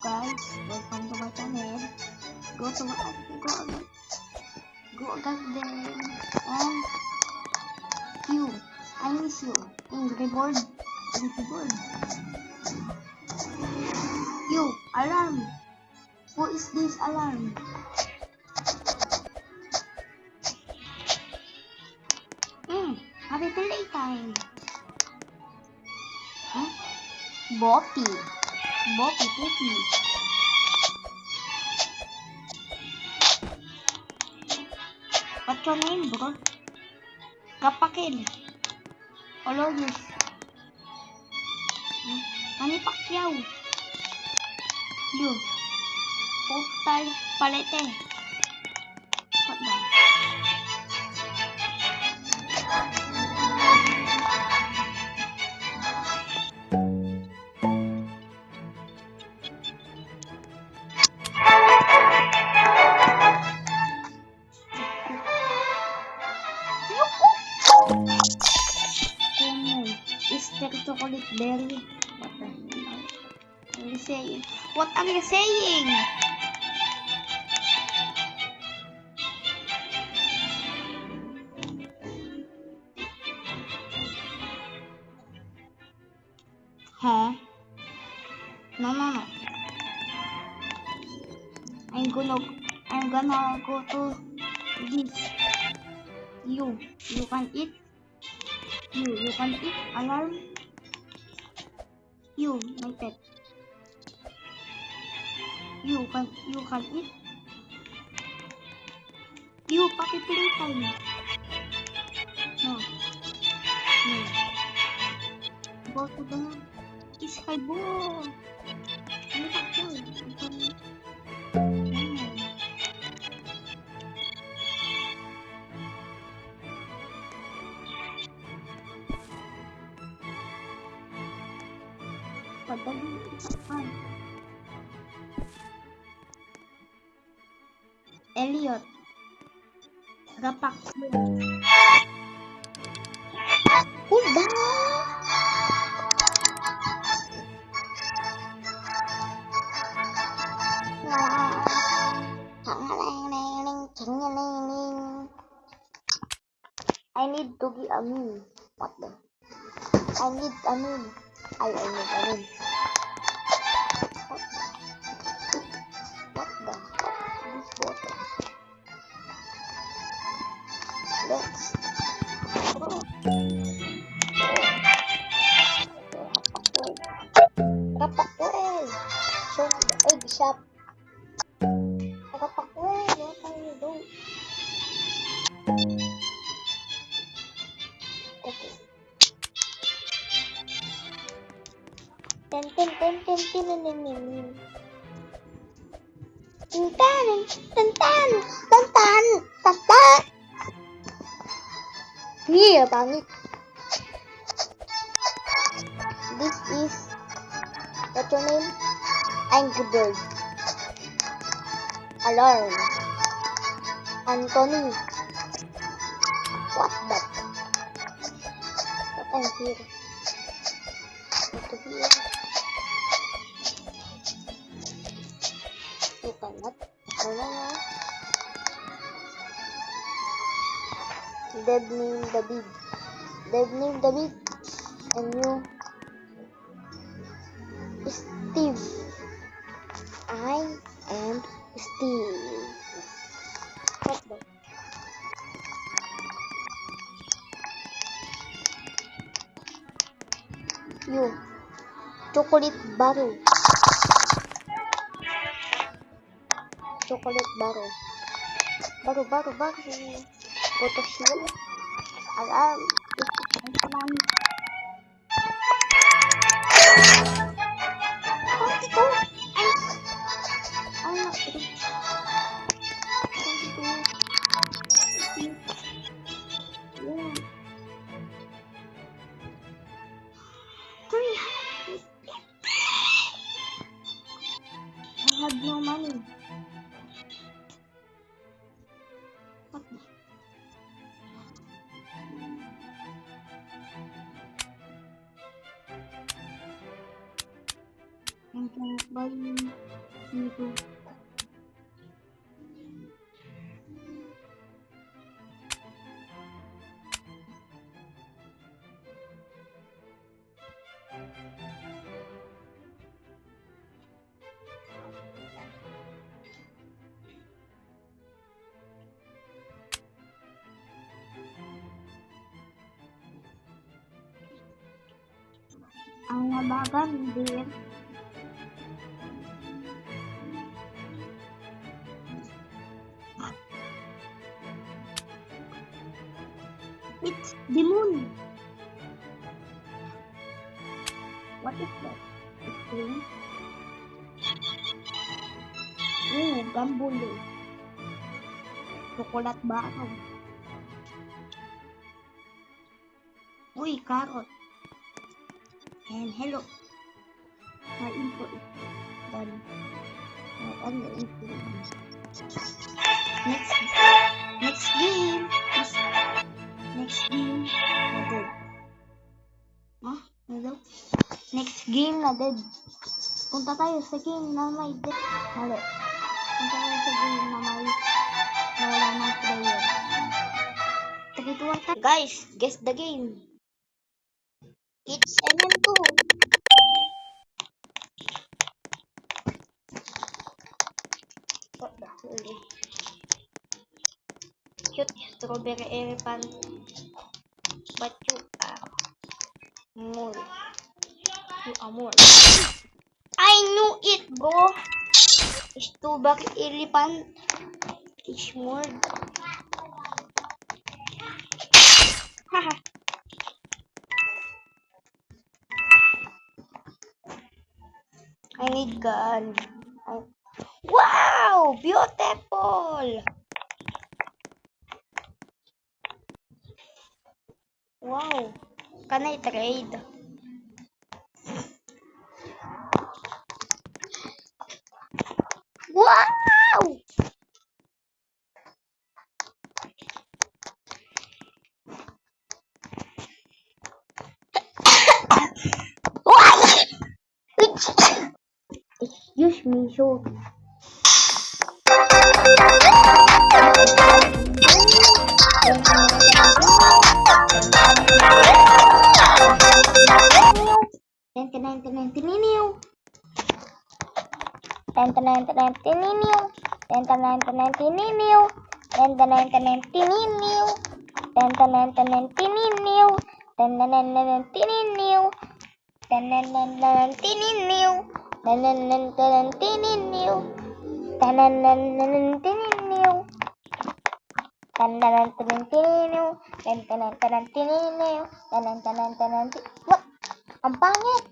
guys? Welcome to my channel. Go to my go agad then. And you. I miss you. Angry Bird. Angry Bird. You. Alarm. Who is this alarm? Happy birthday time. Boppy. Boppy, Poopy. What's your name, bro? Kapakil. Oloyus. Manny Pacquiao. You. Portal Palete. What the? Easter chocolate berry. What the hell? What are you saying? What are you saying? Huh? No. I'm gonna go to this. You can eat. You can eat. Alarm. You, my pet. You can eat. You, puppy playtime. No. Go to the sky ball. Elliot. Rapak. Udah. I need to be a meme. What the? I need a meme. I need a meme. What the? This bottle. Let's go. Rapakwel. Show me the egg shop. Rapakwel, what are you doing? Okay. Ten. Here, pangit. This is what's your name? Angry Bird. Alarm. Anthony. What that? What I'm here? Ito here. You cannot. No. Dead name David. And you Steve. I am Steve. What the? You chocolate baru. Baru. Photoshoot. Alarm. I have no money. What? Dito. Ang nabagambir. It's the moon. What is that? It's green. Gambolo. Chocolate baro. Uy, carrot. And hello. My info is done. My other info is next game. Next game na dead. Huh? Hello? Next game na dead. Punta tayo sa game na may dead. Mali. Punta tayo sa game na may nawala ng player. 3-2-1 tayo. Guys, guess the game. It's MM2. What the holy? Cute strawberry elephant. But you are more. You are more. I knew it, bro. Strawberry elephant is more. Haha. I need gun. Wow! Beautiful! Wow! Can I trade? Wow! Excuse me, so. What? Ang pangit.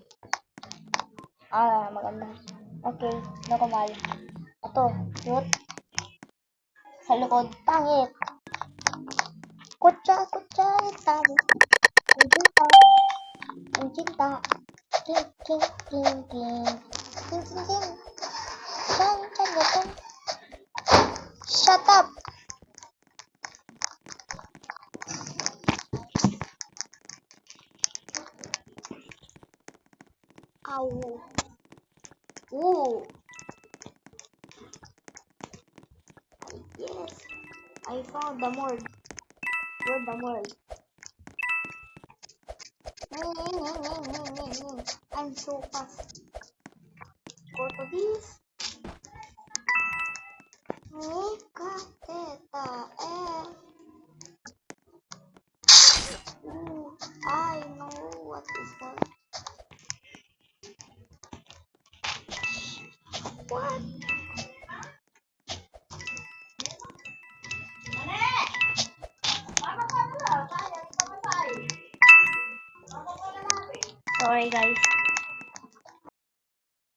Maganda. Okay, normal. Ito, cute. Sa likod, pangit. Kutsa, tayo. Ang cinta. King. Chan. Shut up. Ow. Ooh. Yes. I found the morgue. Where's the morgue? I'm so fast. Go to this. Ooh, I know what is that. What? Sorry guys.